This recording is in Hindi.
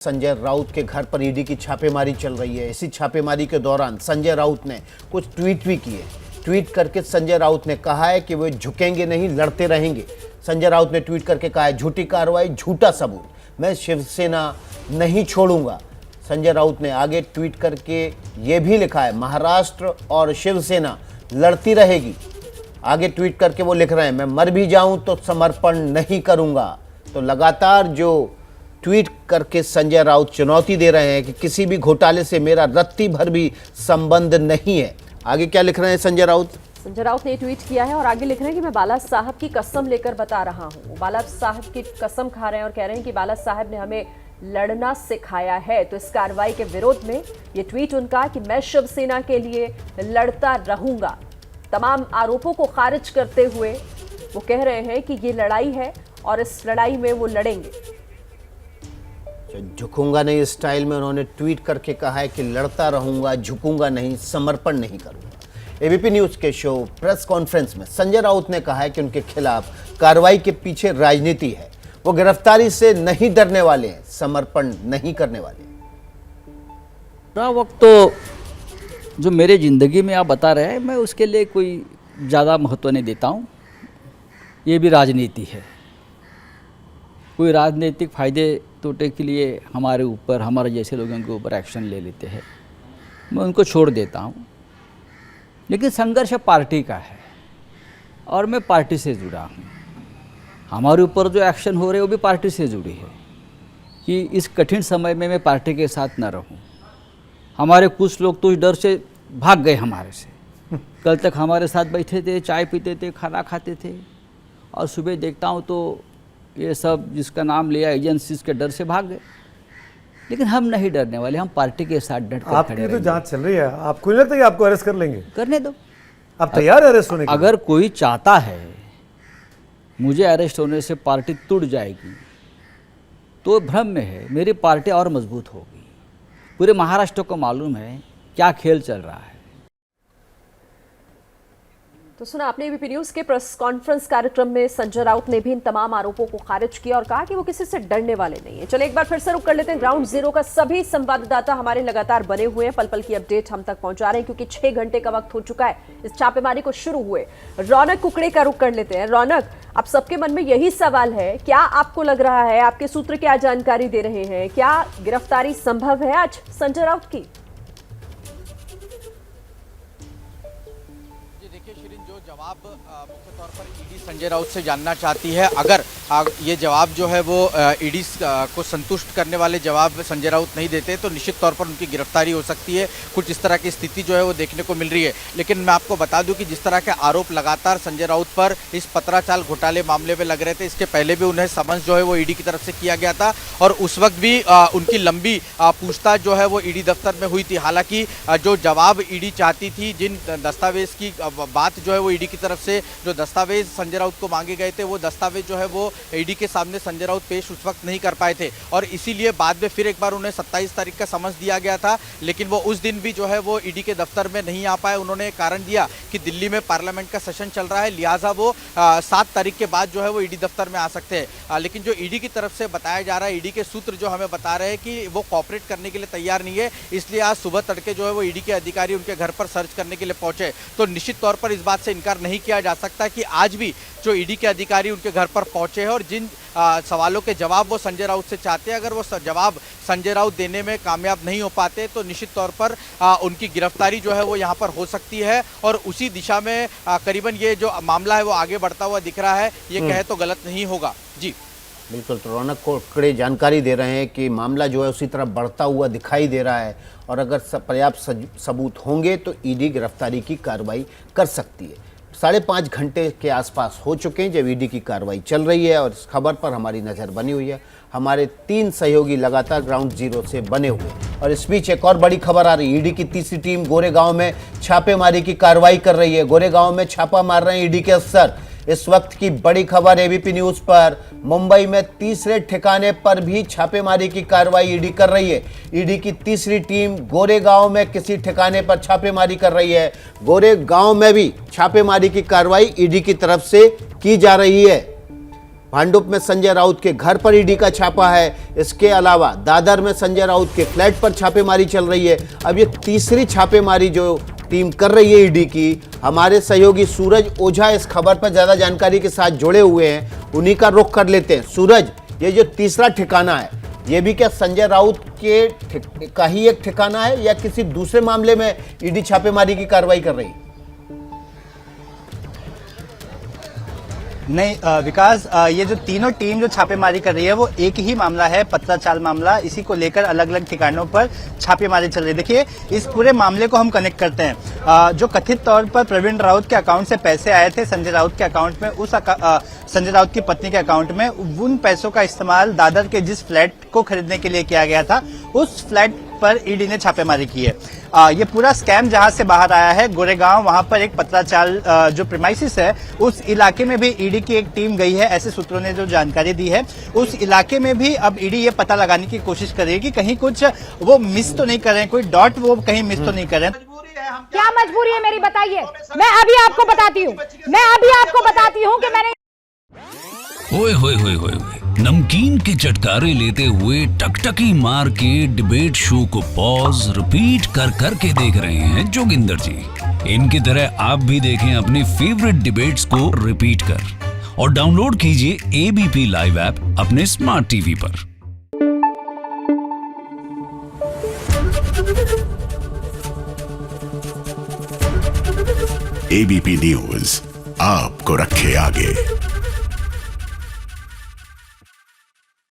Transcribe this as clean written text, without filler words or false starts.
संजय राउत के घर पर ईडी की छापेमारी चल रही है। इसी छापेमारी के दौरान संजय राउत ने कुछ ट्वीट भी किए। ट्वीट करके संजय राउत ने कहा है कि वे झुकेंगे नहीं, लड़ते रहेंगे। संजय राउत ने ट्वीट करके कहा है, झूठी कार्रवाई, झूठा सबूत, मैं शिवसेना नहीं छोड़ूंगा। संजय राउत ने आगे ट्वीट करके ये भी लिखा है, महाराष्ट्र और शिवसेना लड़ती रहेगी। आगे ट्वीट करके वो लिख रहे हैं, मैं मर भी जाऊं तो समर्पण नहीं करूंगा। तो लगातार जो ट्वीट करके संजय राउत चुनौती दे रहे हैं कि किसी भी घोटाले से मेरा रत्ती भर भी संबंध नहीं है। आगे क्या लिख रहे हैं संजय राउत? संजय राउत ने ट्वीट किया है और आगे लिख रहे हैं कि मैं बाला साहब की कसम लेकर बता रहा हूं। वो बाला साहब की कसम खा रहे हैं और कह रहे हैं कि बाला साहब ने हमें लड़ना सिखाया है। तो इस कार्रवाई के विरोध में ये ट्वीट उनका कि मैं शिवसेना के लिए लड़ता रहूंगा। तमाम आरोपों को खारिज करते हुए वो कह रहे हैं कि ये लड़ाई है और इस लड़ाई में वो लड़ेंगे। झुकूंगा नहीं स्टाइल में उन्होंने ट्वीट करके कहा है कि लड़ता रहूंगा, झुकूंगा नहीं, समर्पण नहीं करूंगा। एबीपी न्यूज के शो प्रेस कॉन्फ्रेंस में संजय राउत ने कहा है कि उनके खिलाफ कार्रवाई के पीछे राजनीति है। वो गिरफ्तारी से नहीं डरने वाले हैं, समर्पण नहीं करने वाले। पूरा वक्त तो जो मेरे ज़िंदगी में आप बता रहे हैं, मैं उसके लिए कोई ज़्यादा महत्व नहीं देता हूँ। ये भी राजनीति है। कोई राजनीतिक फ़ायदे तोटे के लिए हमारे ऊपर, हमारे जैसे लोगों के ऊपर एक्शन ले लेते हैं, मैं उनको छोड़ देता हूँ। लेकिन संघर्ष पार्टी का है और मैं पार्टी से जुड़ा हूँ। हमारे ऊपर जो एक्शन हो रहे हैं वो भी पार्टी से जुड़ी है कि इस कठिन समय में मैं पार्टी के साथ न रहूँ। हमारे कुछ लोग तो इस डर से भाग गए हमारे से। कल तक हमारे साथ बैठे थे, चाय पीते थे, खाना खाते थे, और सुबह देखता हूँ तो ये सब जिसका नाम लिया एजेंसीज के डर से भाग गए। लेकिन हम नहीं डरने वाले, हम पार्टी के साथ डट कर आपकी तो जांच चल रही है, आपको नहीं लगता कि आपको अरेस्ट कर लेंगे? करने दो। आप तैयार है अरेस्ट होने के? अगर कोई चाहता है मुझे अरेस्ट होने से पार्टी टूट जाएगी तो भ्रम में है। मेरी पार्टी और मजबूत होगी। पूरे महाराष्ट्र को मालूम है क्या खेल चल रहा है। तो सुना आपने एबीपी न्यूज के प्रेस कॉन्फ्रेंस कार्यक्रम में संजय राउत ने भी इन तमाम आरोपों को खारिज किया और कहा कि वो किसी से डरने वाले नहीं है। चलिए एक बार फिर से रुक कर लेते हैं। ग्राउंड जीरो का सभी संवाददाता हमारे लगातार बने हुए हैं, पल पल की अपडेट हम तक पहुंचा रहे हैं क्योंकि 6 घंटे का वक्त हो चुका है इस छापेमारी को शुरू हुए। रौनक कुकड़े का रुख कर लेते हैं। रौनक, अब सबके मन में यही सवाल है, क्या आपको लग रहा है, आपके सूत्र क्या जानकारी दे रहे हैं, क्या गिरफ्तारी संभव है आज संजय राउत की? जवाब मुख्य तौर पर ईडी संजय राउत से जानना चाहती है। अगर ये जवाब जो है वो ईडी को संतुष्ट करने वाले जवाब संजय राउत नहीं देते तो निश्चित तौर पर उनकी गिरफ्तारी हो सकती है। कुछ इस तरह की स्थिति जो है वो देखने को मिल रही है। लेकिन मैं आपको बता दूं कि जिस तरह के आरोप लगातार संजय राउत पर इस पत्राचाल घोटाले मामले में लग रहे थे, इसके पहले भी उन्हें समन्स जो है वो ईडी की तरफ से किया गया था और उस वक्त भी उनकी लंबी पूछताछ जो है वो ईडी दफ्तर में हुई थी। हालांकि जो जवाब ईडी चाहती थी, जिन दस्तावेज की बात जो है वो ईडी की तरफ से जो दस्तावेज संजय राउत को मांगे गए थे, वो दस्तावेज जो है वो ईडी के सामने संजय राउत पेश उस वक्त नहीं कर पाए थे और इसीलिए बाद में फिर एक बार उन्हें 27 तारीख का समन्स दिया गया था। लेकिन वो उस दिन भी जो है वो ईडी के दफ्तर में नहीं आ पाए। उन्होंने कारण दिया कि दिल्ली में पार्लियामेंट का सेशन चल रहा है, लिहाजा वो 7 तारीख के बाद जो है वो ईडी दफ्तर में आ सकते हैं। लेकिन जो ईडी की तरफ से बताया जा रहा है, ईडी के सूत्र जो हमें बता रहे हैं कि वो कॉपरेट करने के लिए तैयार नहीं है, इसलिए आज सुबह तड़के जो है वो ईडी के अधिकारी उनके घर पर सर्च करने के लिए पहुंचे। तो निश्चित तौर पर इस बात से इनकार नहीं किया जा सकता कि आज भी जो ईडी के अधिकारी उनके घर पर पहुंचे हैं और जिन सवालों के जवाब वो संजय राउत से चाहते हैं, अगर वो जवाब संजय राउत देने में कामयाब नहीं हो पाते तो निश्चित तौर पर उनकी गिरफ्तारी जो है वो यहाँ पर हो सकती है और उसी दिशा में करीबन ये जो मामला है वो आगे बढ़ता हुआ दिख रहा है। ये कहे तो गलत नहीं होगा। जी बिल्कुल, तो रौनक कोकड़े जानकारी दे रहे हैं कि मामला जो है उसी तरह बढ़ता हुआ दिखाई दे रहा है और अगर पर्याप्त सबूत होंगे तो ईडी गिरफ्तारी की कार्रवाई कर सकती है। 5.5 घंटे के आसपास हो चुके हैं जब ईडी की कार्रवाई चल रही है और इस खबर पर हमारी नज़र बनी हुई है। हमारे 3 सहयोगी लगातार ग्राउंड जीरो से बने हुए और इस बीच एक और बड़ी खबर आ रही है। ईडी की तीसरी टीम गोरेगांव में छापेमारी की कार्रवाई कर रही है। गोरेगांव में छापा मार रहे हैं ईडी के अफसर। इस वक्त की बड़ी खबर एबीपी न्यूज पर, मुंबई में तीसरे ठिकाने पर भी छापेमारी की कार्रवाई ईडी कर रही है। ईडी की तीसरी टीम गोरेगांव में किसी ठिकाने पर छापेमारी कर रही है। गोरेगांव में भी छापेमारी की कार्रवाई ईडी की तरफ से की जा रही है। भांडुप में संजय राउत के घर पर ईडी का छापा है। इसके अलावा दादर में संजय राउत के फ्लैट पर छापेमारी चल रही है। अब ये तीसरी छापेमारी जो टीम कर रही है ईडी की, हमारे सहयोगी सूरज ओझा इस खबर पर ज्यादा जानकारी के साथ जुड़े हुए हैं, उन्हीं का रुख कर लेते हैं। सूरज, ये जो तीसरा ठिकाना है, ये भी क्या संजय राउत के का ही एक ठिकाना है या किसी दूसरे मामले में ईडी छापेमारी की कार्रवाई कर रही है? नहीं विकास, ये जो तीनों टीम जो छापेमारी कर रही है वो एक ही मामला है, पत्राचाल मामला। इसी को लेकर अलग अलग ठिकानों पर छापेमारी चल रही है। देखिए, इस पूरे मामले को हम कनेक्ट करते हैं। जो कथित तौर पर प्रवीण राउत के अकाउंट से पैसे आए थे संजय राउत के अकाउंट में, उस संजय राउत की पत्नी के अकाउंट में, उन पैसों का इस्तेमाल दादर के जिस फ्लैट को खरीदने के लिए किया गया था, उस फ्लैट पर ईडी ने छापेमारी की है। ये पूरा स्कैम जहां से बाहर आया है, गोरेगांव, वहां पर एक पत्राचाल जो प्रीमाइसिस है, उस इलाके में भी ईडी की एक टीम गई है, ऐसे सूत्रों ने जो जानकारी दी है। उस इलाके में भी अब ईडी ये पता लगाने की कोशिश कर रही है कि कहीं कुछ वो मिस तो नहीं कर रहे हैं, कोई डॉट वो कहीं मिस तो नहीं कर रहे हैं। क्या मजबूरी है मेरी, बताइए। मैं अभी आपको बताती हूँ कि मैंने ओए होए होए होए होए, नमकीन के चटकारे लेते हुए टकटकी मार के डिबेट शो को पॉज रिपीट कर कर के देख रहे हैं जोगिंदर जी। इनकी तरह आप भी देखें अपनी फेवरेट डिबेट्स को रिपीट कर और डाउनलोड कीजिए एबीपी लाइव ऐप अपने स्मार्ट टीवी पर। एबीपी न्यूज आपको रखे आगे।